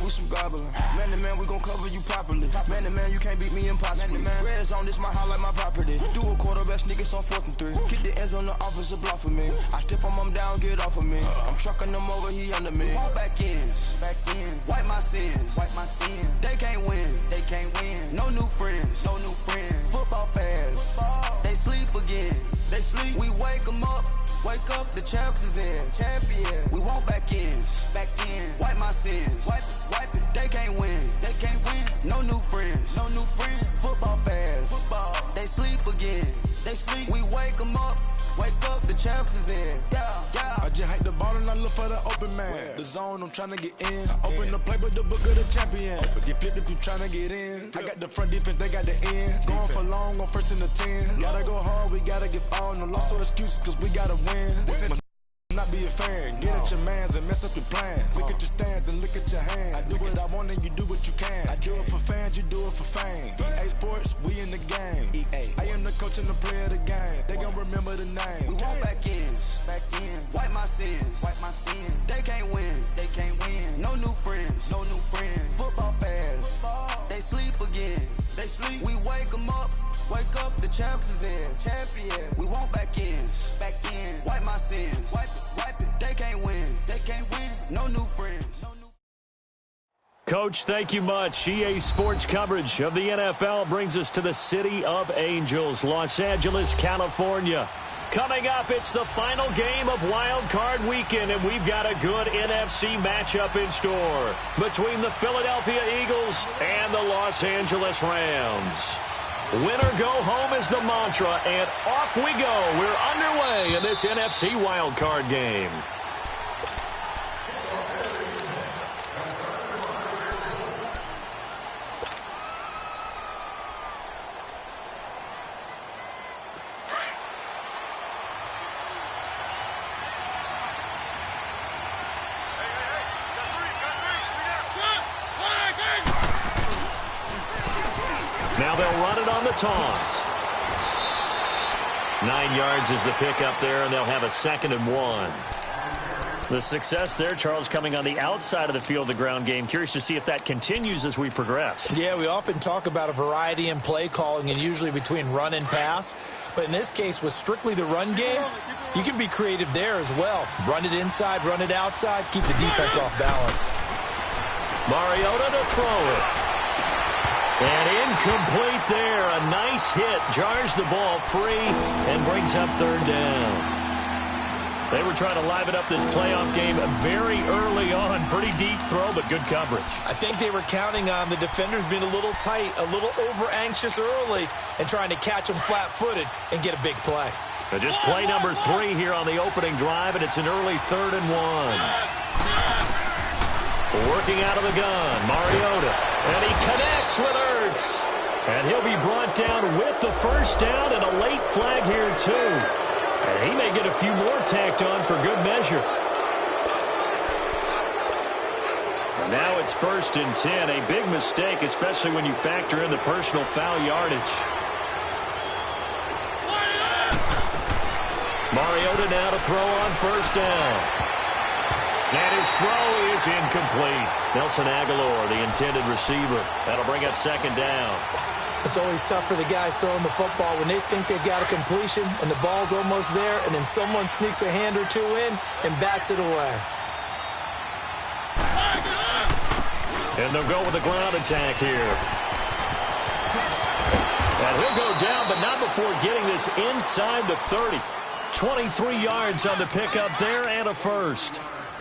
we some gobbling. Man to man, we gon' cover you properly. Man to man, you can't beat me impossibly. Red zone, this my house like my property. Do a quarterback sneakers on 4th and 3. Kick the ends on the offensive block for me. I stiff on him down, get off of me. I'm trucking them over, he under me. Back ends, wipe my sins, They can't win, No new friends, Football fans, they sleep again. We wake them up. Wake up, the champs is in. Champion. We want back ends. Wipe my sins. Wipe it. They can't win. No new friends. Football fans. They sleep again. We wake them up. Wake up, the champs is in. Yeah. I just hike the ball and I look for the open man. The zone, I'm trying to get in. Open the play, but the book of the champion. Get flipped if you trying to get in. I got the front defense, they got the end. Going for long on 1st and the 10. Gotta go hard, we gotta get all. No loss or excuses, cause we gotta win. Not be a fan, get at your mans and mess up your plans. Look at your stands and look at your hands. I do what I want and you do what you can. I do it for fans, you do it for fame. EA Sports, we in the game. I am the coach and the player of the game. They gon' remember the name. We want back ends. Wipe my sins. They can't win. No new friends. Football fans. They sleep again. We wake them up. Wake up, the champs is in. Champion. We want back ends. Wipe my sins. Wipe it. They can't win. No new friends. Coach, thank you much. EA Sports coverage of the NFL brings us to the City of Angels, Los Angeles, California. Coming up, it's the final game of Wild Card Weekend, and we've got a good NFC matchup in store between the Philadelphia Eagles and the Los Angeles Rams. Winner go home is the mantra, and off we go. We're underway in this NFC wildcard game. Now they'll run it on the toss. 9 yards is the pickup there, and they'll have a 2nd and 1. The success there, Charles, coming on the outside of the field, the ground game. Curious to see if that continues as we progress. Yeah, we often talk about a variety in play calling and usually between run and pass. But in this case, with strictly the run game, you can be creative there as well. Run it inside, run it outside, keep the defense off balance. Mariota to throw it. And incomplete there. A nice hit. Jars the ball free and brings up 3rd down. They were trying to liven up this playoff game very early on. Pretty deep throw, but good coverage. I think they were counting on the defenders being a little tight, a little over-anxious early, and trying to catch them flat-footed and get a big play. Just play number 3 here on the opening drive, and it's an early 3rd and 1. Working out of the gun, Mariota. And he connects with Ertz. And he'll be brought down with the 1st down and a late flag here, too. And he may get a few more tacked on for good measure. Now it's 1st and 10. A big mistake, especially when you factor in the personal foul yardage. Mariota now to throw on 1st down. And his throw is incomplete. Nelson Aguilar, the intended receiver. That'll bring up 2nd down. It's always tough for the guys throwing the football when they think they've got a completion and the ball's almost there, and then someone sneaks a hand or two in and bats it away. And they'll go with a ground attack here. And he'll go down, but not before getting this inside the 30. 23 yards on the pickup there and a 1st.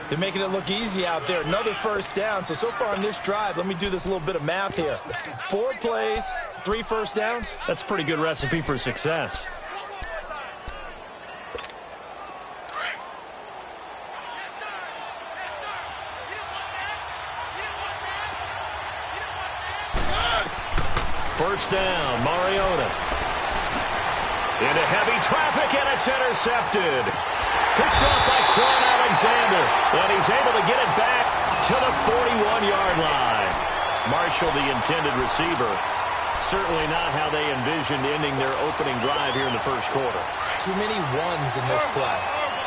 They're making it look easy out there. Another 1st down. So far in this drive, let me do this little bit of math here. 4 plays, 3 1st downs. That's a pretty good recipe for success. First down, Mariota. Into heavy traffic, and it's intercepted. Picked up by Quan Alexander, and he's able to get it back to the 41-yard line. Marshall, the intended receiver. Certainly not how they envisioned ending their opening drive here in the 1st quarter. Too many ones in this play.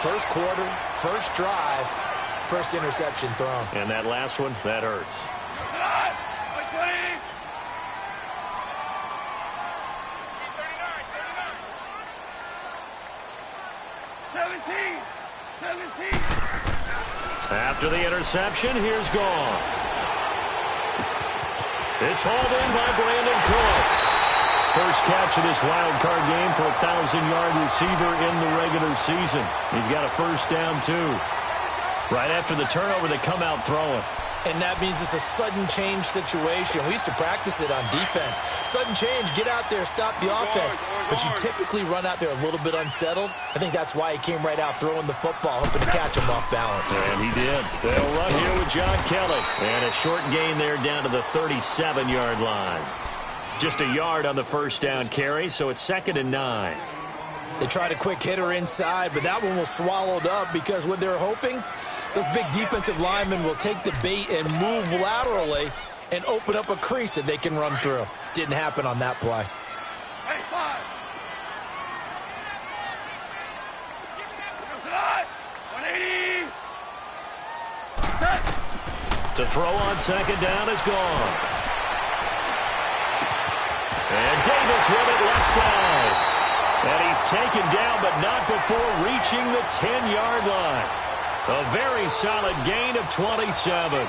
1st quarter, 1st drive, 1st interception thrown. And that last one, that hurts. After the interception, here's Goff. It's hauled in by Brandon Cooks. First catch of this wild card game for a 1,000-yard receiver in the regular season. He's got a first down, too. Right after the turnover, they come out throwing. And that means it's a sudden change situation. We used to practice it on defense. Sudden change, get out there, stop the offense. But you typically run out there a little bit unsettled. I think that's why he came right out throwing the football, hoping to catch him off balance. And he did. They'll run here with John Kelly. And a short gain there down to the 37-yard line. Just a yard on the first down carry, so it's 2nd and 9. They tried a quick hitter inside, but that one was swallowed up because what they're hoping, those big defensive linemen will take the bait and move laterally and open up a crease that they can run through. Didn't happen on that play. Hey, 5. 180. To throw on 2nd down is gone. And Davis with it left side. And he's taken down, but not before reaching the 10-yard line. A very solid gain of 27.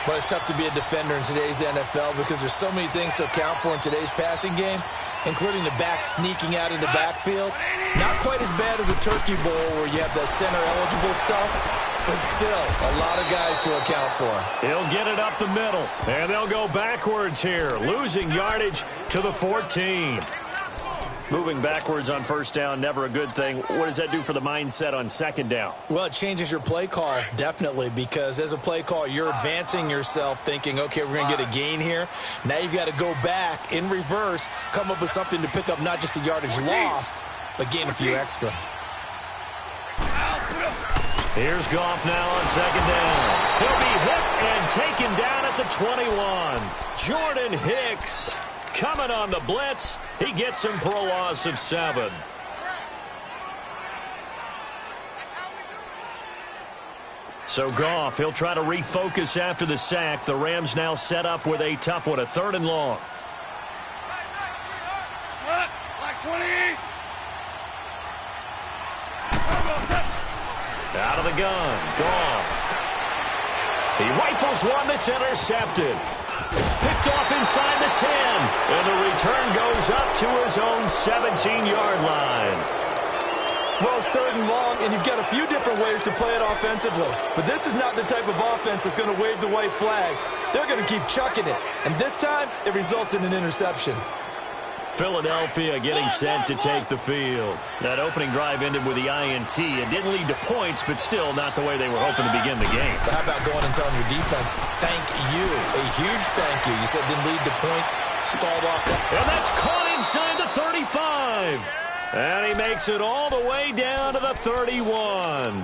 Well, it's tough to be a defender in today's NFL because there's so many things to account for in today's passing game, including the back sneaking out of the backfield. Not quite as bad as a turkey bowl where you have that center-eligible stuff, but still a lot of guys to account for. He'll get it up the middle, and they'll go backwards here, losing yardage to the 14. Moving backwards on first down, never a good thing. What does that do for the mindset on 2nd down? Well, it changes your play calls, definitely, because as a play call, you're advancing yourself thinking, okay, we're going to get a gain here. Now you've got to go back in reverse, come up with something to pick up not just the yardage lost, but gain a few extra. Here's Goff now on 2nd down. He'll be hit and taken down at the 21. Jordan Hicks coming on the blitz. He gets him for a loss of 7. So Goff, he'll try to refocus after the sack. The Rams now set up with a tough one, a 3rd and long. Out of the gun, Goff. He rifles one that's intercepted. Picked off inside the 10. And the return goes up to his own 17-yard line. Well, it's 3rd and long, and you've got a few different ways to play it offensively. But this is not the type of offense that's going to wave the white flag. They're going to keep chucking it. And this time, it results in an interception. Philadelphia getting set to take the field. That opening drive ended with the INT. It didn't lead to points, but still not the way they were hoping to begin the game. How about going and telling your defense, thank you, a huge thank you. You said it didn't lead to points, stalled off. And that's caught inside the 35. And he makes it all the way down to the 31.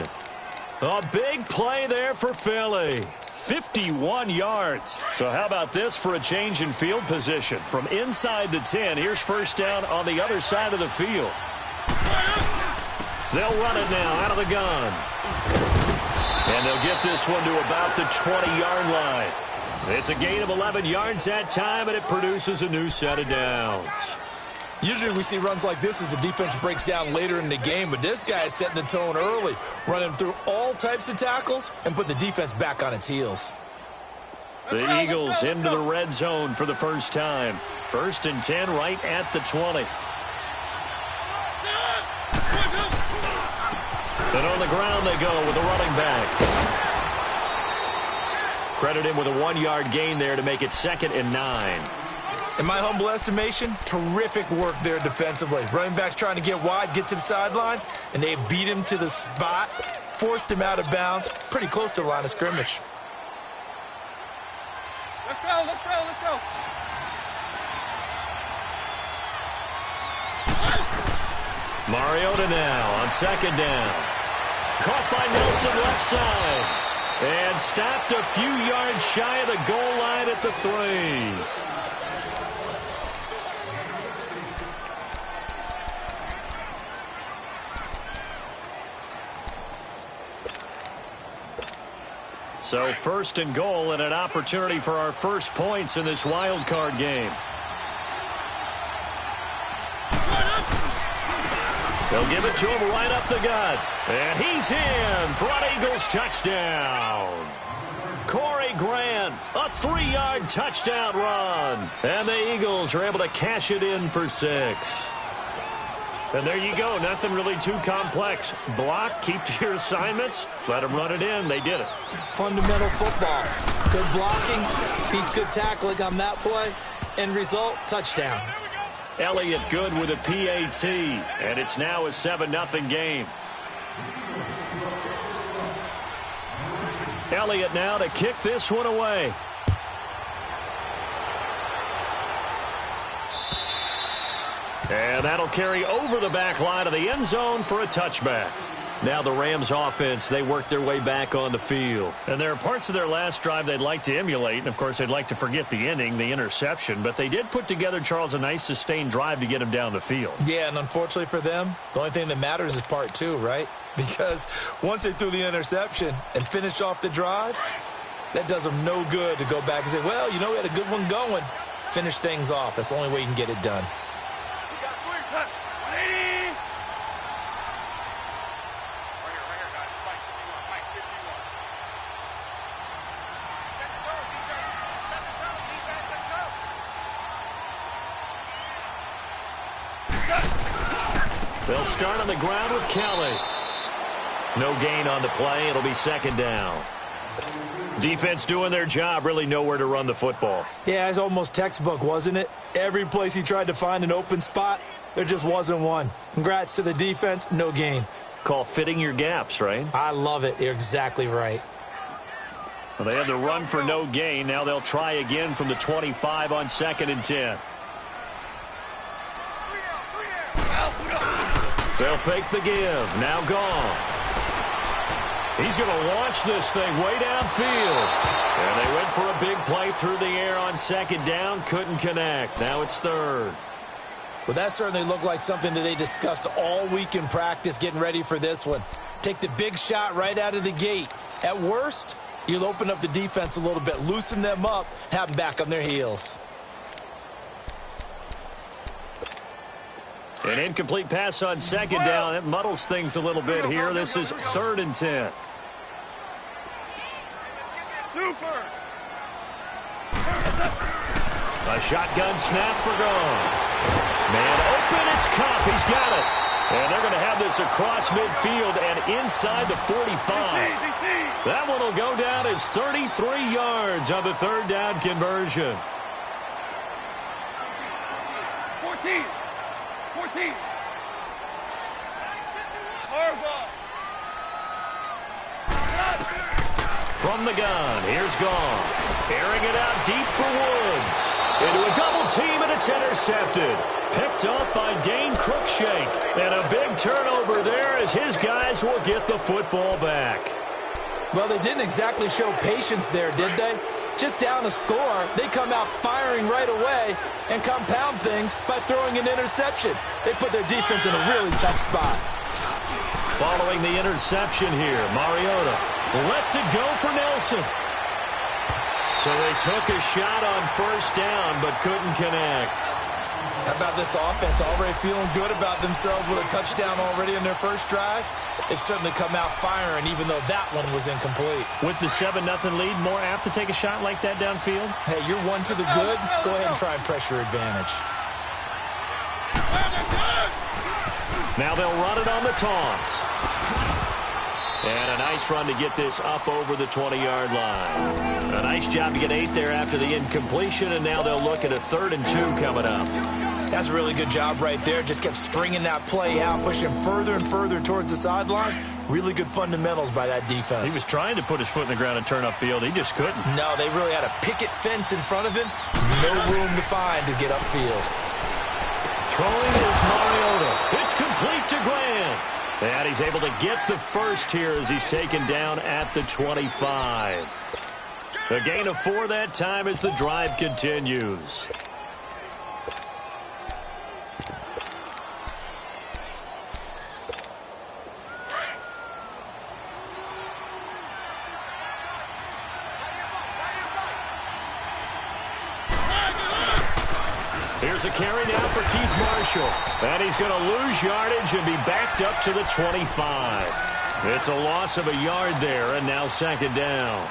A big play there for Philly. 51 yards. So how about this for a change in field position? From inside the 10, here's first down on the other side of the field. They'll run it now out of the gun. And they'll get this one to about the 20-yard line. It's a gain of 11 yards that time, and it produces a new set of downs. Usually we see runs like this as the defense breaks down later in the game, but this guy is setting the tone early, running through all types of tackles and put the defense back on its heels. The Eagles into the red zone for the first time. 1st and 10 right at the 20. And on the ground they go with the running back. Credit him with a 1-yard gain there to make it 2nd and 9. In my humble estimation, terrific work there defensively. Running backs trying to get wide, get to the sideline, and they beat him to the spot, forced him out of bounds, pretty close to the line of scrimmage. Let's go, let's go, let's go. Mariota now on 2nd down. Caught by Nelson left side. And stopped a few yards shy of the goal line at the 3. So first and goal and an opportunity for our first points in this wild card game. They'll give it to him right up the gut. And he's in for an Eagles touchdown. Corey Grant, a 3-yard touchdown run. And the Eagles are able to cash it in for 6. And there you go. Nothing really too complex. Block, keep to your assignments, let them run it in. They did it. Fundamental football. Good blocking, beats good tackling on that play. End result, touchdown. Elliott good with a PAT, and it's now a 7-0 game. Elliott now to kick this one away. And that'll carry over the back line of the end zone for a touchback. Now the Rams offense, they work their way back on the field. And there are parts of their last drive they'd like to emulate. And, of course, they'd like to forget the ending, the interception. But they did put together, Charles, a nice sustained drive to get him down the field. Yeah, and unfortunately for them, the only thing that matters is part 2, right? Because once they threw the interception and finished off the drive, that does them no good to go back and say, well, you know, we had a good one going. Finish things off. That's the only way you can get it done. They'll start on the ground with Kelly. No gain on the play. It'll be second down. Defense doing their job, really nowhere to run the football. Yeah, it's almost textbook, wasn't it? Every place he tried to find an open spot, there just wasn't one. Congrats to the defense, no gain. Call fitting your gaps, right? I love it. You're exactly right. Well, they had the run for no gain. Now they'll try again from the 25 on 2nd and 10. They'll fake the give. Now Goff. He's going to launch this thing way downfield. And they went for a big play through the air on 2nd down. Couldn't connect. Now it's 3rd. Well, that certainly looked like something that they discussed all week in practice getting ready for this one. Take the big shot right out of the gate. At worst, you'll open up the defense a little bit, loosen them up, have them back on their heels. An incomplete pass on 2nd down. That muddles things a little bit here. This is 3rd and 10. Super. A shotgun snap for Goff. Man open, it's Cup. He's got it. And they're going to have this across midfield and inside the 45. That one will go down as 33 yards on the 3rd down conversion. 14. From the gun, here's Goff. Airing it out deep for Woods. Into a double team, and it's intercepted. Picked up by Dane Cruikshank. And a big turnover there as his guys will get the football back. Well, they didn't exactly show patience there, did they? Just down a score, they come out firing right away and compound things by throwing an interception. They put their defense in a really tough spot. Following the interception here, Mariota lets it go for Nelson. So they took a shot on 1st down but couldn't connect. How about this offense already feeling good about themselves with a touchdown already in their first drive? They've certainly come out firing even though that one was incomplete. With the 7-0 lead, more apt to take a shot like that downfield? Hey, you're one to the good. Go ahead and try and pressure advantage. Now they'll run it on the toss. And a nice run to get this up over the 20-yard line. A nice job to get 8 there after the incompletion, and now they'll look at a 3rd and 2 coming up. That's a really good job right there. Just kept stringing that play out, pushing further and further towards the sideline. Really good fundamentals by that defense. He was trying to put his foot in the ground and turn upfield. He just couldn't. No, they really had a picket fence in front of him. No room to find to get upfield. Throwing is Mariota. It's complete to Grant. And he's able to get the first here as he's taken down at the 25. A gain of 4 that time as the drive continues. Here's a carry now for Keith Marshall. And he's going to lose yardage and be backed up to the 25. It's a loss of a yard there, and now second down.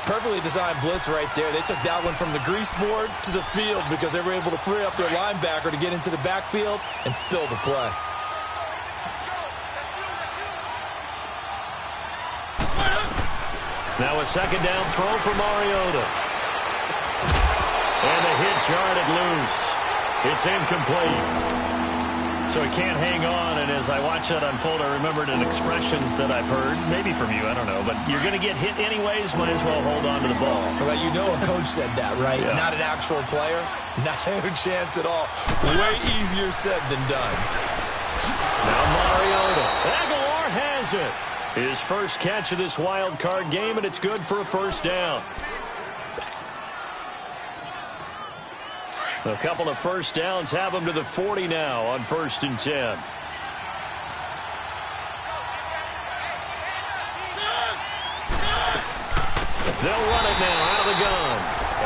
Perfectly designed blitz right there. They took that one from the grease board to the field because they were able to free up their linebacker to get into the backfield and spill the play. Now a second down throw for Mariota. And the hit jarred it loose. It's incomplete. So he can't hang on, and as I watch that unfold, I remembered an expression that I've heard, maybe from you, I don't know, but you're going to get hit anyways, might as well hold on to the ball. Well, you know a coach said that, right? Yeah. Not an actual player. Not a chance at all. Way easier said than done. Now Mariota. Aguilar has it. His first catch of this wild card game, and it's good for a first down. A couple of first downs have him to the 40 now on 1st and 10. They'll run it now out of the gun.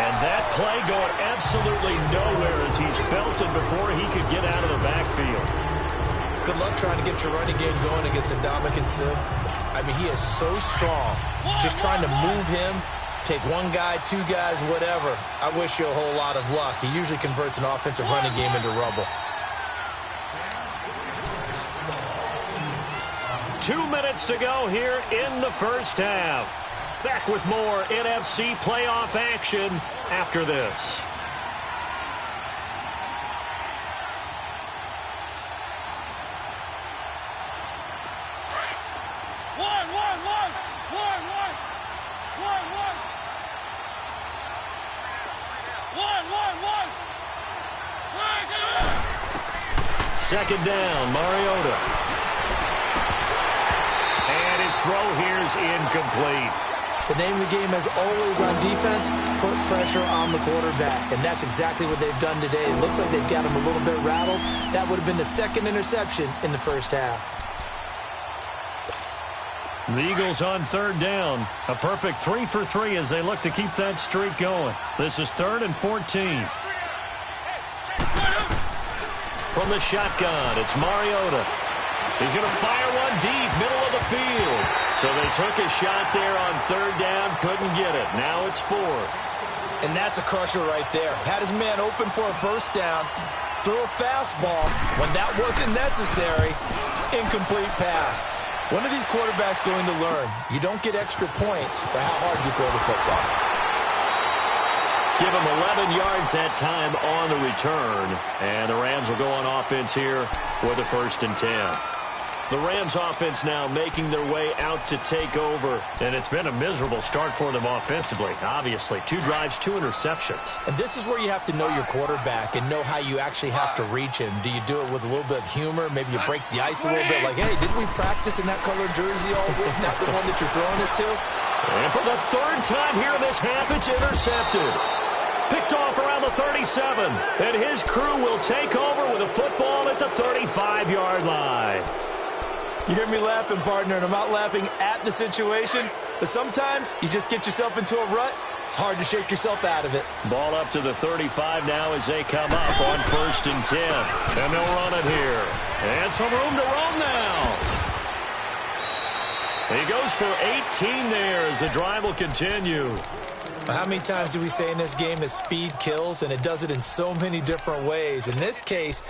And that play going absolutely nowhere as he's belted before he could get out of the backfield. Good luck trying to get your running game going against Ndamukong Suh. I mean, he is so strong. Just trying to move him. Take one guy, two guys, whatever. I wish you a whole lot of luck. He usually converts an offensive running game into rubble. 2 minutes to go here in the first half. Back with more NFC playoff action after this. Second down, Mariota. And his throw here's incomplete. The name of the game is always on defense, put pressure on the quarterback. And that's exactly what they've done today. It looks like they've got him a little bit rattled. That would have been the second interception in the first half. The Eagles on third down. A perfect 3 for 3 as they look to keep that streak going. This is 3rd and 14. From the shotgun, it's Mariota. He's going to fire one deep, middle of the field. So they took a shot there on third down, couldn't get it. Now it's 4. And that's a crusher right there. Had his man open for a first down, threw a fastball when that wasn't necessary. Incomplete pass. When are these quarterbacks going to learn? You don't get extra points for how hard you throw the football. Give him 11 yards that time on the return. And the Rams will go on offense here with a 1st and 10. The Rams offense now making their way out to take over. And it's been a miserable start for them offensively, obviously. 2 drives, 2 interceptions. And this is where you have to know your quarterback and know how you actually have to reach him. Do you do it with a little bit of humor? Maybe you break the ice a little bit. Like, hey, didn't we practice in that colored jersey all week? Not the one that you're throwing it to? And for the 3rd time here in this half, it's intercepted. Picked off around the 37. And his crew will take over with a football at the 35-yard line. You hear me laughing, partner, and I'm not laughing at the situation, but sometimes you just get yourself into a rut. It's hard to shake yourself out of it. Ball up to the 35 now as they come up on 1st and 10. And they'll run it here. And some room to run now. He goes for 18 there as the drive will continue. How many times do we say in this game that speed kills, and it does it in so many different ways? In this case,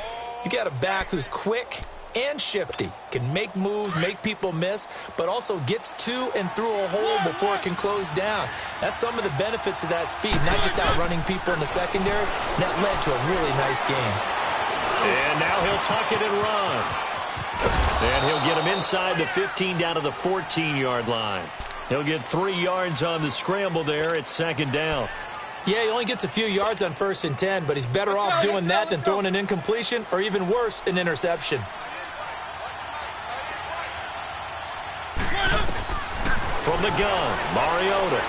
you got a back who's quick and shifty, can make moves, make people miss, but also gets to and through a hole before it can close down. That's some of the benefits of that speed, not just outrunning people in the secondary. And that led to a really nice game. And now he'll tuck it and run. And he'll get him inside the 15 down to the 14-yard line. He'll get 3 yards on the scramble there. It's 2nd down. Yeah, he only gets a few yards on 1st and 10, but he's better off doing that than throwing an incompletion or even worse, an interception. From the gun, Mariota.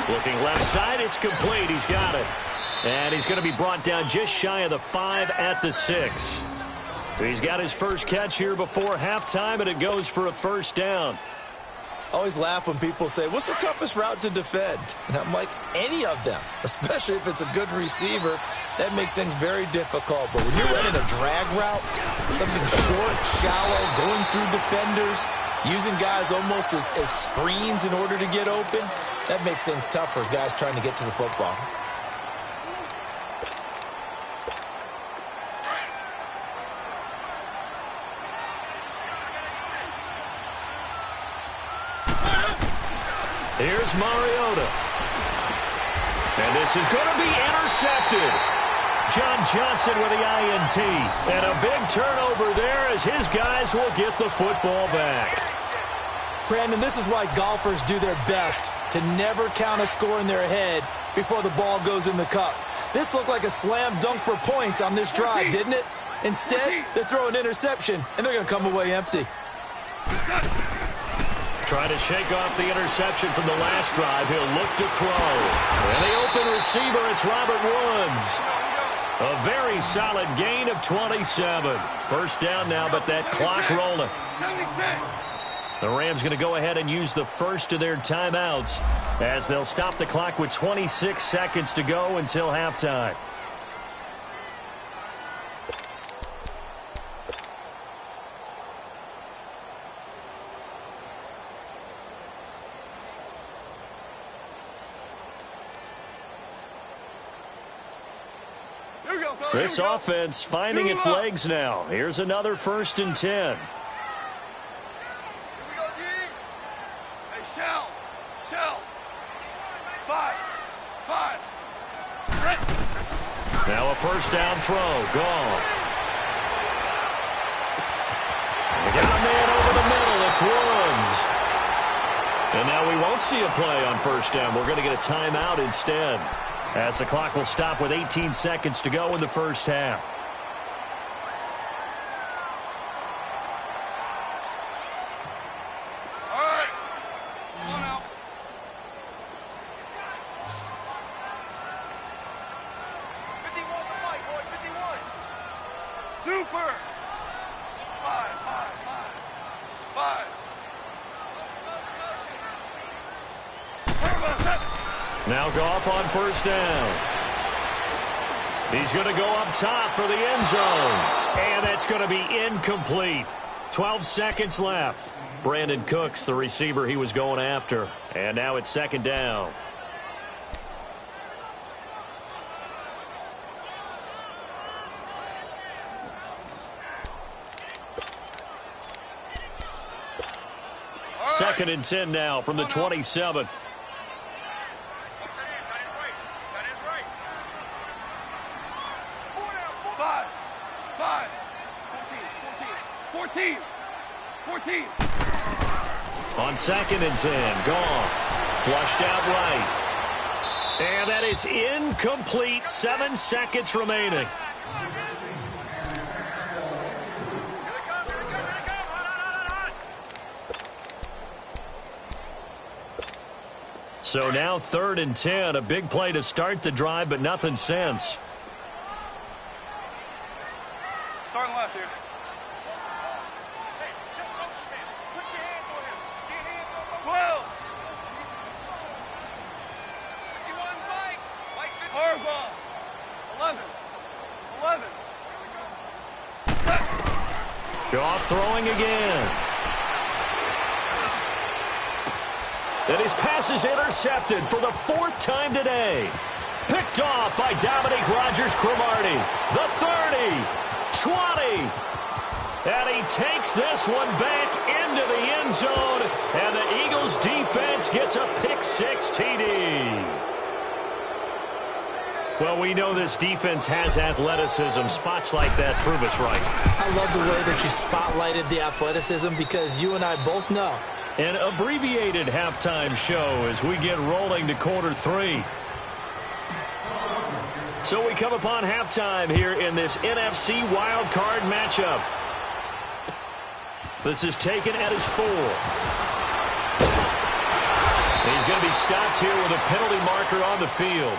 Looking left side, it's complete. He's got it. And he's going to be brought down just shy of the 5 at the 6. He's got his first catch here before halftime, and it goes for a 1st down. Always laugh when people say, what's the toughest route to defend? And I'm like, any of them, especially if it's a good receiver. That makes things very difficult. But when you're running a drag route, something short, shallow, going through defenders, using guys almost as screens in order to get open, that makes things tough for guys trying to get to the football. Here's Mariota. And this is going to be intercepted. John Johnson with the INT. And a big turnover there as his guys will get the football back. Brandon, this is why golfers do their best to never count a score in their head before the ball goes in the cup. This looked like a slam dunk for points on this drive, didn't it? Instead, they throw an interception, and they're going to come away empty. Trying to shake off the interception from the last drive. He'll look to throw. And the open receiver, it's Robert Woods. A very solid gain of 27. First down now, but that clock rolling. 76. The Rams going to go ahead and use the first of their timeouts as they'll stop the clock with 26 seconds to go until halftime. This offense finding its legs now. Here's another 1st and 10. Hey, Shell. 5. Now a first down throw. Gone. They got a man over the middle. It's Woods. And now we won't see a play on first down. We're going to get a timeout instead, as the clock will stop with 18 seconds to go in the first half. All right. Come on out. Super. 5. Now Goff on first down. He's going to go up top for the end zone. And that's going to be incomplete. 12 seconds left. Brandon Cooks, the receiver he was going after. And now it's second down. Second and 10 now from the 27. 14. On second and 10, Goff flushed out right. And that is incomplete. 7 seconds remaining. So now 3rd and 10, a big play to start the drive, but nothing since. Starting left here. 12. Harbaugh. 11. Goff throwing again. And his pass is intercepted for the 4th time today. Picked off by Dominique Rodgers-Cromartie. The 30, 20. And he takes this one back into the end zone. And the Eagles defense gets a pick-6 TD. Well, we know this defense has athleticism. Spots like that prove us right. I love the way that you spotlighted the athleticism, because you and I both know. An abbreviated halftime show as we get rolling to quarter 3. So we come upon halftime here in this NFC wildcard matchup. This is taken at his 4. He's going to be stopped here with a penalty marker on the field.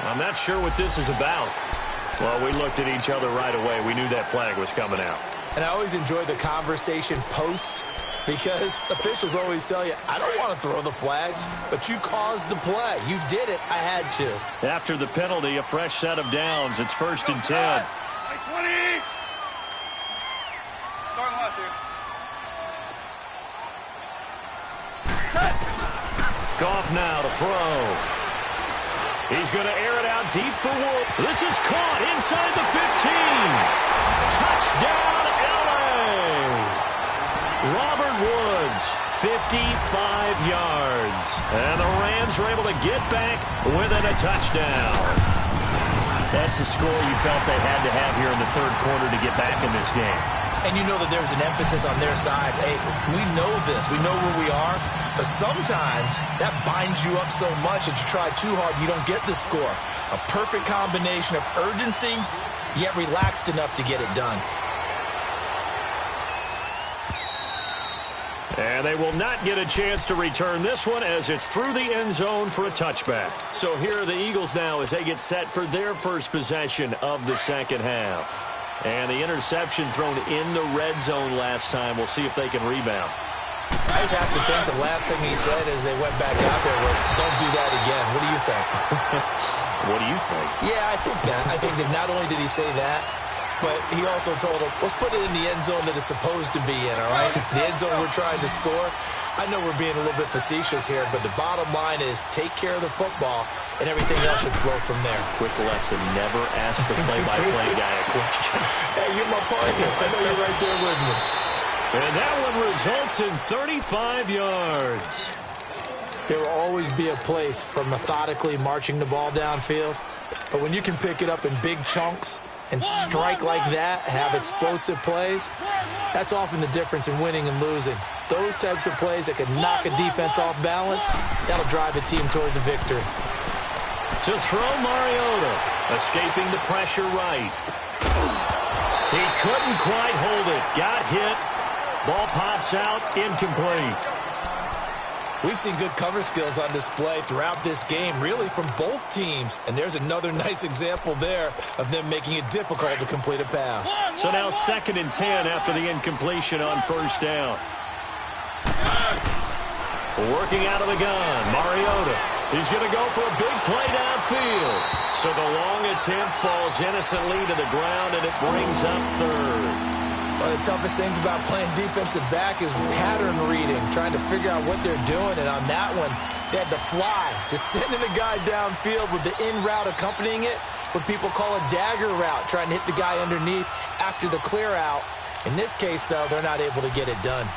I'm not sure what this is about. Well, we looked at each other right away. We knew that flag was coming out. And I always enjoy the conversation post because officials always tell you, I don't want to throw the flag, but you caused the play. You did it. I had to. After the penalty, a fresh set of downs. It's 1st and 10. 20. Starting left here. Goff now to throw. He's going to air it out deep for Wood. This is caught inside the 15. Touchdown, L.A. Robert Woods, 55 yards. And the Rams are able to get back within a touchdown. That's a score you felt they had to have here in the third quarter to get back in this game. And you know that there's an emphasis on their side. Hey, we know this. We know where we are. But sometimes that binds you up so much that you try too hard, you don't get the score. A perfect combination of urgency, yet relaxed enough to get it done. And they will not get a chance to return this one as it's through the end zone for a touchback. So here are the Eagles now as they get set for their first possession of the second half. And the interception thrown in the red zone last time. We'll see if they can rebound. I just have to think the last thing he said as they went back out there was, don't do that again. What do you think? What do you think? Yeah, I think that. I think that not only did he say that, but he also told him, let's put it in the end zone that it's supposed to be in, all right? The end zone we're trying to score. I know we're being a little bit facetious here, but the bottom line is take care of the football, and everything else should flow from there. Quick lesson, never ask the play-by-play guy a question. Hey, you're my partner. I know you're right there with me. And that one results in 35 yards. There will always be a place for methodically marching the ball downfield, but when you can pick it up in big chunks and strike like that, have explosive plays, that's often the difference in winning and losing. Those types of plays that can knock a defense off balance, that'll drive a team towards a victory. To throw Mariota, escaping the pressure right. He couldn't quite hold it. Got hit. Ball pops out, incomplete. We've seen good cover skills on display throughout this game, really from both teams. And there's another nice example there of them making it difficult to complete a pass. So now 2nd and 10 after the incompletion on first down. Working out of the gun, Mariota. He's going to go for a big play downfield. So the long attempt falls innocently to the ground, and it brings up 3rd. One of the toughest things about playing defensive back is pattern reading, trying to figure out what they're doing. And on that one, they had to fly, just sending a guy downfield with the in route accompanying it, what people call a dagger route, trying to hit the guy underneath after the clear out. In this case, though, they're not able to get it done.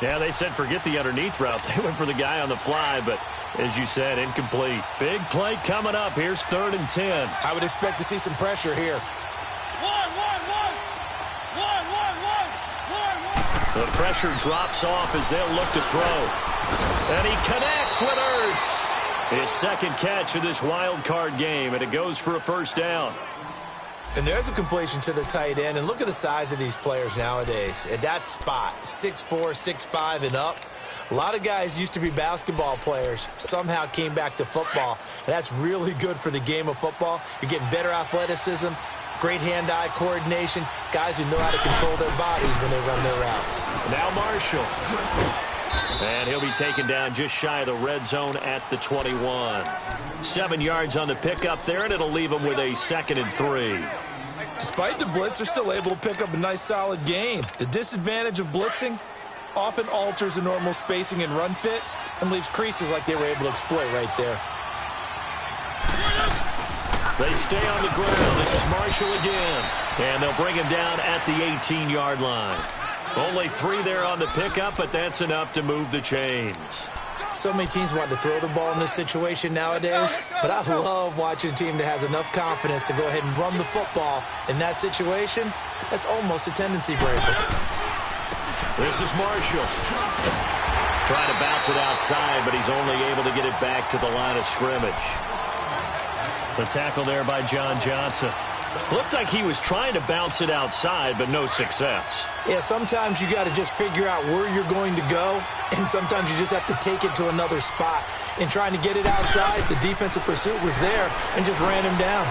Yeah, they said forget the underneath route. They went for the guy on the fly, but as you said, incomplete. Big play coming up. Here's 3rd and 10. I would expect to see some pressure here. The pressure drops off as they'll look to throw. And he connects with Ertz. His 2nd catch of this wild card game, and it goes for a first down. And there's a completion to the tight end. And look at the size of these players nowadays. At that spot, 6'4", 6'5", and up. A lot of guys used to be basketball players, somehow came back to football. And that's really good for the game of football. You're getting better athleticism, great hand-eye coordination, guys who know how to control their bodies when they run their routes. Now Marshall. And he'll be taken down just shy of the red zone at the 21. 7 yards on the pickup there, and it'll leave him with a 2nd and 3. Despite the blitz, they're still able to pick up a nice, solid gain. The disadvantage of blitzing often alters the normal spacing and run fits and leaves creases like they were able to exploit right there. They stay on the ground. This is Marshall again. And they'll bring him down at the 18-yard line. Only 3 there on the pickup, but that's enough to move the chains. So many teams want to throw the ball in this situation nowadays, but I love watching a team that has enough confidence to go ahead and run the football. In that situation, that's almost a tendency breaker. This is Marshall. Trying to bounce it outside, but he's only able to get it back to the line of scrimmage. The tackle there by John Johnson. Looked like he was trying to bounce it outside, but no success. Yeah, sometimes you got to just figure out where you're going to go, and sometimes you just have to take it to another spot. In trying to get it outside, the defensive pursuit was there and just ran him down.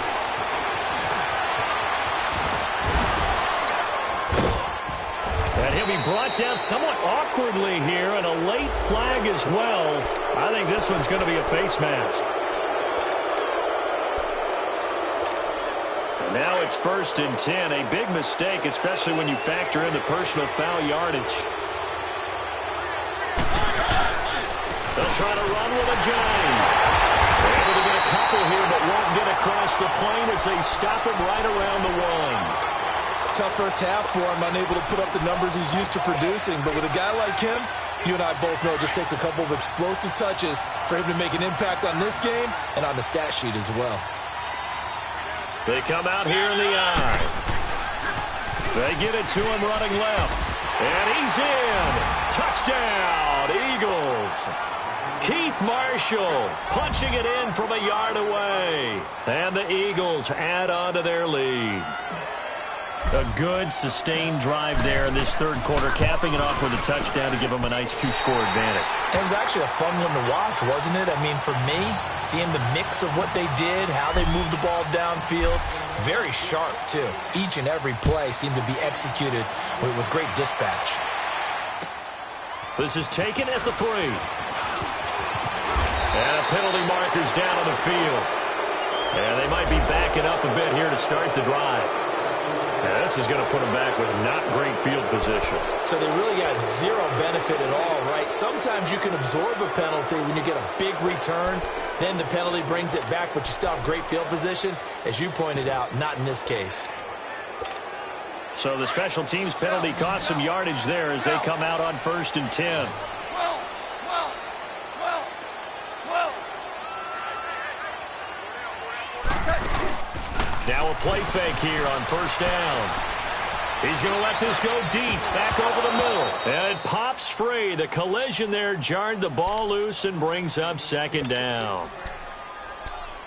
And he'll be brought down somewhat awkwardly here, and a late flag as well. I think this one's going to be a face mask. And now it's 1st and 10. A big mistake, especially when you factor in the personal foul yardage. They'll try to run with a Johnny. They're able to get a couple here, but won't get across the plane as they stop him right around the 1. Tough first half for him, unable to put up the numbers he's used to producing. But with a guy like him, you and I both know it just takes a couple of explosive touches for him to make an impact on this game and on the stat sheet as well. They come out here in the eye. They get it to him running left. And he's in. Touchdown, Eagles. Keith Marshall punching it in from a yard away. And the Eagles add on to their lead. A good, sustained drive there in this third quarter, capping it off with a touchdown to give them a nice 2-score advantage. It was actually a fun one to watch, wasn't it? I mean, for me, seeing the mix of what they did, how they moved the ball downfield, very sharp, too. Each and every play seemed to be executed with great dispatch. This is taken at the 3. And a penalty marker's down on the field. And they might be backing up a bit here to start the drive. Yeah, this is going to put them back with not great field position. So they really got zero benefit at all, right? Sometimes you can absorb a penalty when you get a big return. Then the penalty brings it back, but you still have great field position. As you pointed out, not in this case. So the special teams penalty cost some yardage there as they come out on 1st and 10. Now a play fake here on 1st down. He's going to let this go deep, back over the middle. And it pops free. The collision there jarred the ball loose and brings up 2nd down.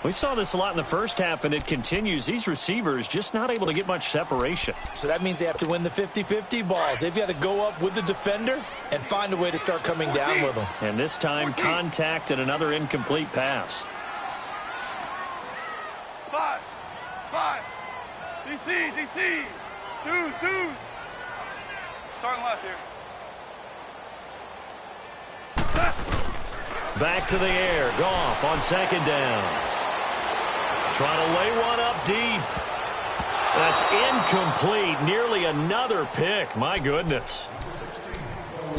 We saw this a lot in the first half, and it continues. These receivers just not able to get much separation. So that means they have to win the 50-50 balls. They've got to go up with the defender and find a way to start coming down with them. And this time, contact and another incomplete pass. 5. DC. Deuce. Starting left here. Back to the air. Goff on 2nd down. Trying to lay one up deep. That's incomplete. Nearly another pick. My goodness.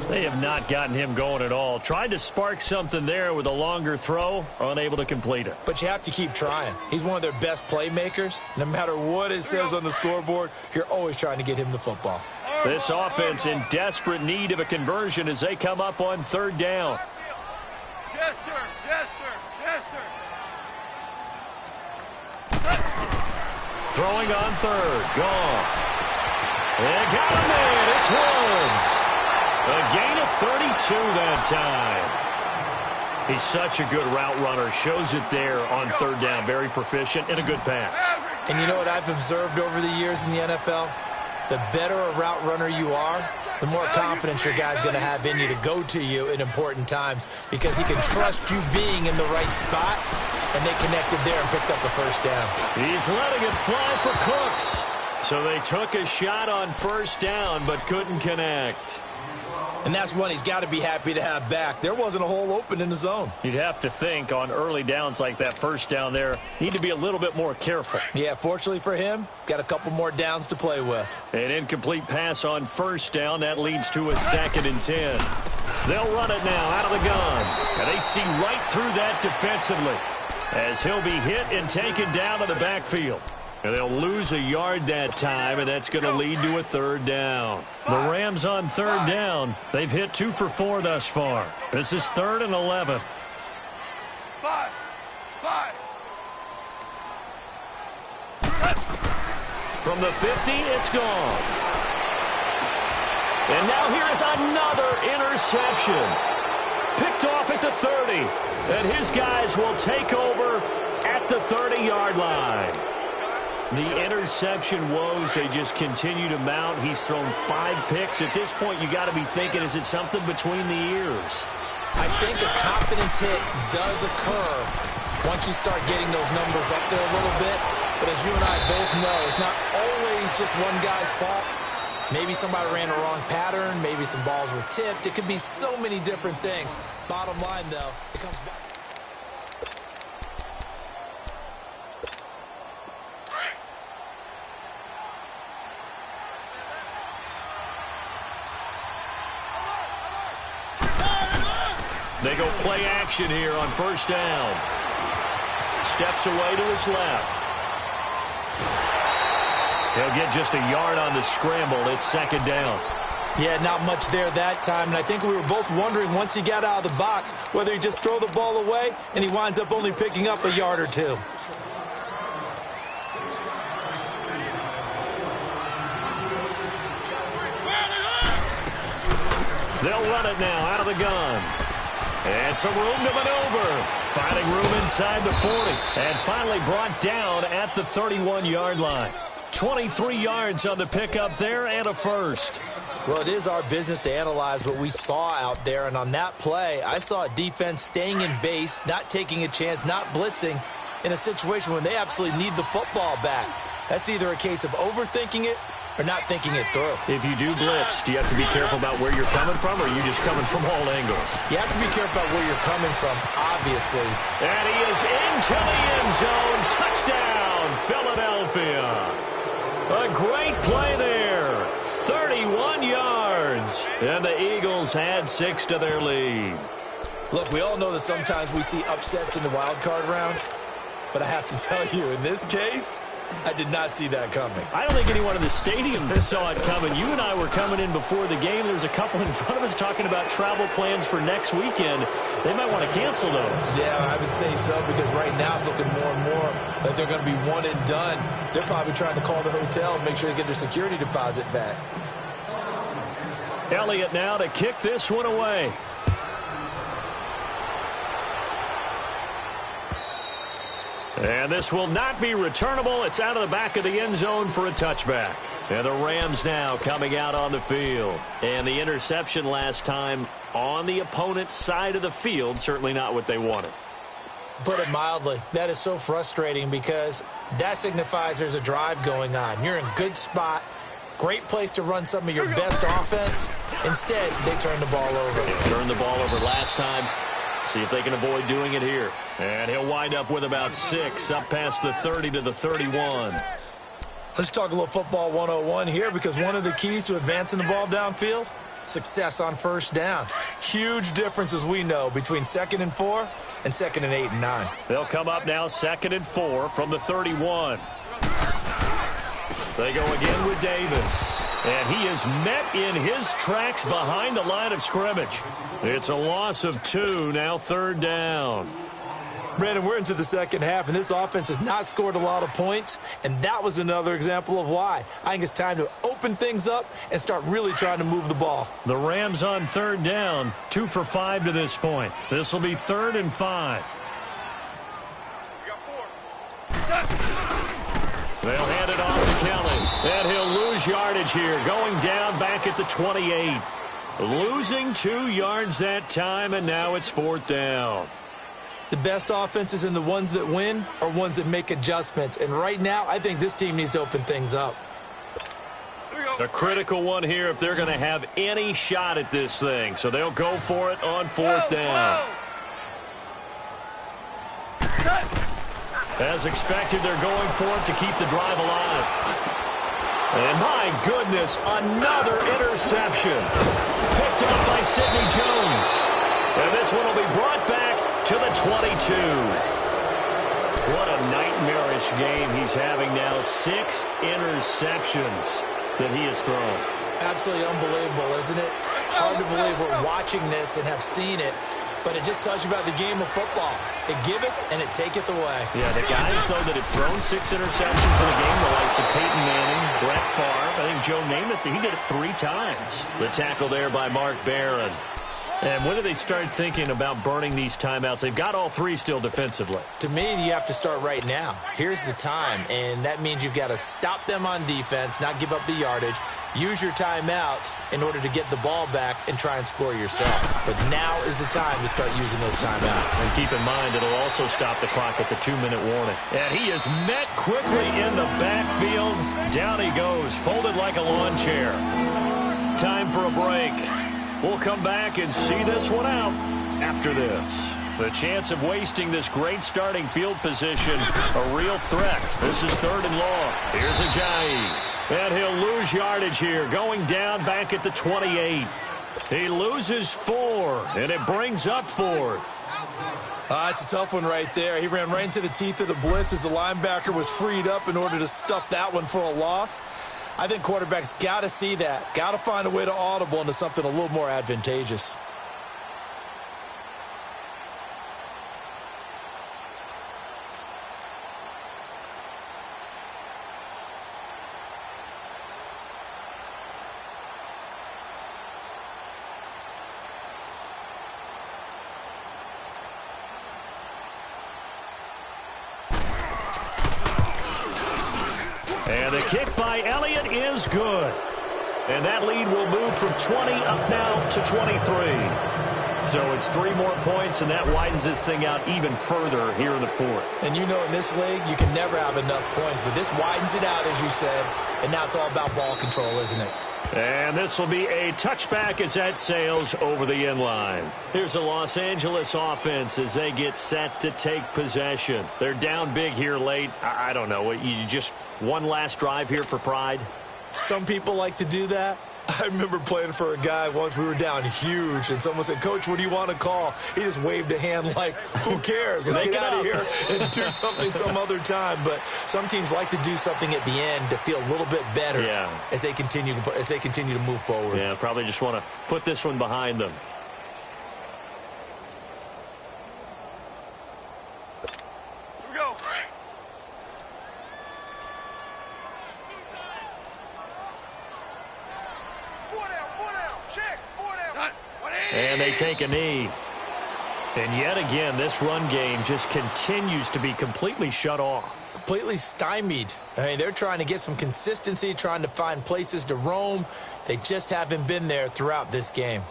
They have not gotten him going at all. Tried to spark something there with a longer throw. Unable to complete it. But you have to keep trying. He's one of their best playmakers. No matter what it says on the scoreboard, you're always trying to get him the football. This offense in desperate need of a conversion as they come up on 3rd down. Jester. Throwing on 3rd. Goff. They got him in. It's Woods. A gain of 32 that time. He's such a good route runner. Shows it there on 3rd down. Very proficient and a good pass. And you know what I've observed over the years in the NFL? The better a route runner you are, the more confidence your guy's going to have in you to go to you in important times because he can trust you being in the right spot, and they connected there and picked up the 1st down. He's letting it fly for Cooks. So they took a shot on 1st down but couldn't connect. And that's one he's got to be happy to have back. There wasn't a hole open in the zone. You'd have to think on early downs like that 1st down there, need to be a little bit more careful. Yeah, fortunately for him, got a couple more downs to play with. An incomplete pass on 1st down. That leads to a 2nd and 10. They'll run it now out of the gun. And they see right through that defensively as he'll be hit and taken down to the backfield. And they'll lose a yard that time, and that's going to lead to a 3rd down. The Rams on 3rd down. They've hit 2 for 4 thus far. This is 3rd and 11. 5. From the 50, it's gone. And now here's another interception. Picked off at the 30. And his guys will take over at the 30-yard line. The interception woes, they just continue to mount. He's thrown 5 picks. At this point, you got to be thinking, is it something between the ears? I think a confidence hit does occur once you start getting those numbers up there a little bit. But as you and I both know, it's not always just one guy's fault. Maybe somebody ran a wrong pattern. Maybe some balls were tipped. It could be so many different things. Bottom line, though, it comes back. They go play action here on first down. Steps away to his left. He'll get just a yard on the scramble. It's second down. Yeah, not much there that time. And I think we were both wondering once he got out of the box whether he'd just throw the ball away and he winds up only picking up a yard or two. They'll run it now out of the gun. And some room to maneuver. Finding room inside the 40. And finally brought down at the 31-yard line. 23 yards on the pickup there and a first. Well, it is our business to analyze what we saw out there. And on that play, I saw a defense staying in base, not taking a chance, not blitzing in a situation when they absolutely need the football back. That's either a case of overthinking it or not thinking it through. If you do blitz, do you have to be careful about where you're coming from, or are you just coming from all angles? You have to be careful about where you're coming from, obviously. And he is into the end zone. Touchdown, Philadelphia. A great play there. 31 yards. And the Eagles had 6 to their lead. Look, we all know that sometimes we see upsets in the wild card round, but I have to tell you, in this case, I did not see that coming. I don't think anyone in the stadium saw it coming. You and I were coming in before the game. There was a couple in front of us talking about travel plans for next weekend. They might want to cancel those. Yeah, I would say so, because right now it's looking more and more like they're going to be one and done. They're probably trying to call the hotel and make sure they get their security deposit back. Elliott now to kick this one away. And this will not be returnable. It's out of the back of the end zone for a touchback. And the Rams now coming out on the field. And the interception last time on the opponent's side of the field, certainly not what they wanted. Put it mildly, that is so frustrating because that signifies there's a drive going on. You're in a good spot. Great place to run some of your best offense. Instead, they turn the ball over. They turned the ball over last time. See if they can avoid doing it here. And he'll wind up with about 6 up past the 30 to the 31. Let's talk a little football 101 here, because one of the keys to advancing the ball downfield, success on first down. Huge difference, as we know, between 2nd and 4 and 2nd and 8 and 9. They'll come up now 2nd and 4 from the 31. They go again with Davis. And he is met in his tracks behind the line of scrimmage. It's a loss of 2, now 3rd down. Brandon, we're into the second half, and this offense has not scored a lot of points, and that was another example of why. I think it's time to open things up and start really trying to move the ball. The Rams on 3rd down, 2 for 5 to this point. This will be 3rd and 5. They'll hand it off to Kelly, and he'll lose yardage here, going down back at the 28. Losing 2 yards that time, and now it's 4th down. The best offenses and the ones that win are ones that make adjustments. And right now, I think this team needs to open things up. A critical one here if they're going to have any shot at this thing. So they'll go for it on 4th down. As expected, they're going for it to keep the drive alive. And my goodness, another interception. Picked up by Sidney Jones. And this one will be brought back to the 22. What a nightmarish game he's having now. 6 interceptions that he has thrown. Absolutely unbelievable, isn't it? Hard to believe we're watching this and have seen it. But it just tells you about the game of football. It giveth and it taketh away. Yeah, the guys, though, that have thrown 6 interceptions in a game, the likes of Peyton Manning, Brett Favre, I think Joe Namath, he did it 3 times. The tackle there by Mark Barron. And when do they start thinking about burning these timeouts? They've got all three still defensively. To me, you have to start right now. Here's the time, and that means you've got to stop them on defense, not give up the yardage, use your timeouts in order to get the ball back and try and score yourself. But now is the time to start using those timeouts. And keep in mind, it'll also stop the clock at the 2-minute warning. And he is met quickly in the backfield. Down he goes, folded like a lawn chair. Time for a break. We'll come back and see this one out after this. The chance of wasting this great starting field position, a real threat. This is 3rd and long. Here's Ajayi. And he'll lose yardage here, going down back at the 28. He loses 4, and it brings up 4th. It's a tough one right there. He ran right into the teeth of the blitz as the linebacker was freed up in order to stuff that one for a loss. I think quarterbacks got to see that, got to find a way to audible into something a little more advantageous. And the kick by Elliott is good. And that lead will move from 20 up now to 23. So it's 3 more points, and that widens this thing out even further here in the 4th. And you know in this league, you can never have enough points, but this widens it out, as you said, and now it's all about ball control, isn't it? And this will be a touchback as that sails over the end line. Here's the Los Angeles offense as they get set to take possession. They're down big here late. I don't know. You just one last drive here for pride? Some people like to do that. I remember playing for a guy once. We were down huge, and someone said, "Coach, what do you want to call?" He just waved a hand like, who cares? Let's get out of here and do something some other time. But some teams like to do something at the end to feel a little bit better as they continue to move forward. Yeah, probably just want to put this one behind them. Here we go. And they take a knee. And yet again, this run game just continues to be completely shut off. Completely stymied. I mean, they're trying to get some consistency, trying to find places to roam. They just haven't been there throughout this game.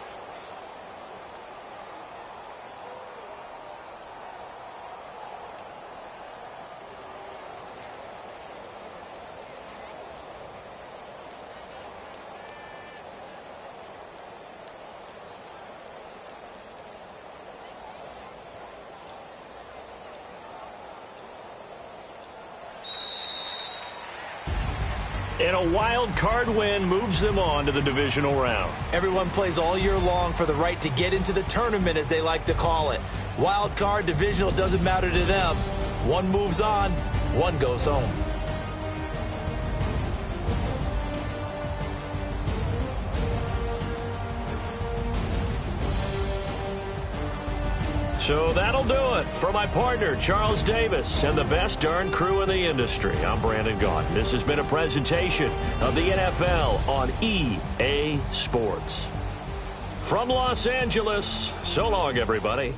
And a wild card win moves them on to the divisional round. Everyone plays all year long for the right to get into the tournament, as they like to call it. Wild card, divisional, doesn't matter to them. One moves on, one goes home. So that'll do it. For my partner, Charles Davis, and the best darn crew in the industry, I'm Brandon Gaudin. This has been a presentation of the NFL on EA Sports. From Los Angeles, so long, everybody.